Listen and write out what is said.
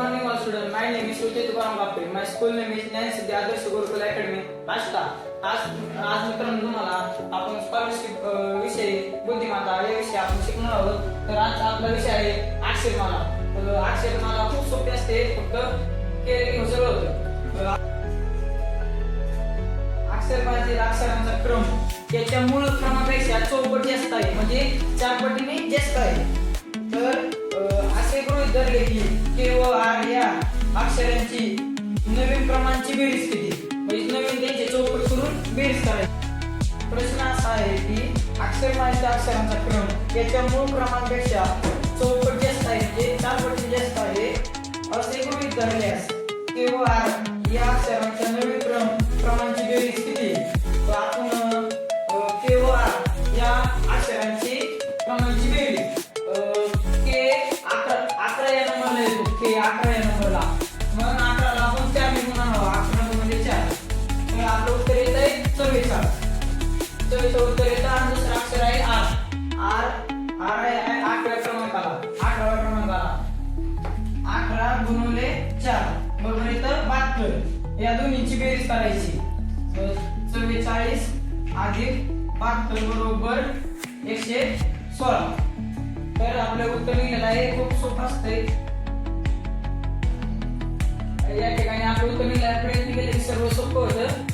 morning, all students. My name is Sujit Tukaram. My school name is Nancy Adarsh Gurukul Academy, Rashta. आज मित्रांनो तुम्हाला आपण scholarship विषयी बुद्धिमत्ता या विषयी आपण शिकणार आहोत. तर आज आपला विषय आहे अक्षरमाला. तर अक्षरमाला खूप सोपी असते, फक्त केले की सगळं होतं. अक्षरमालेतील अक्षरांचा क्रम त्याच्या मूळ क्रमापेक्षा चौपट जास्त आहे, म्हणजे 4 पटीने जास्त आहे. तर असे गृहीत धरले की के व आर या अक्षरांची नवीन क्रमांची बेरीज किती, म्हणजे नवीन त्यांचे चौपट करून बेरीज करायची. प्रश्न असा आहे की अक्षरमालेच्या अक्षरांचा क्रम याच्या मूळ क्रमांपेक्षा चौपट जास्त आहे, म्हणजे 4 पटीने जास्त आहे असे गृहीत धरल्यास के व आर या अक्षरांच्या नवीन क्रमांची बेरीज किती. तर आपण के व आर या अक्षरांची क्रमांची बेरीज के 11 या नंबरला येतो, के 11 या नंबरला, मग 11 ला आपण 4 ने गुणाकार, 11 म्हणजे 4, तर आपलं उत्तर येत आहे 44. 44 उत्तर येतं. आणि दुसरं अक्षर आहे आर. आर आहे 11 क्रमांकाला, 11व्या क्रमांकाला 11 गुणिले 4 बरोबर येतं 72. या दोन्हीची बेरीज करायची. 44 अधिक 72 बरोबर 116. तर आपलं उत्तर लिहिलेलं आहे, खूप सोपं असतंय. या ठिकाणी आपण उत्तर लिहायला प्रयत्न केले की सर्व सोपं होतं.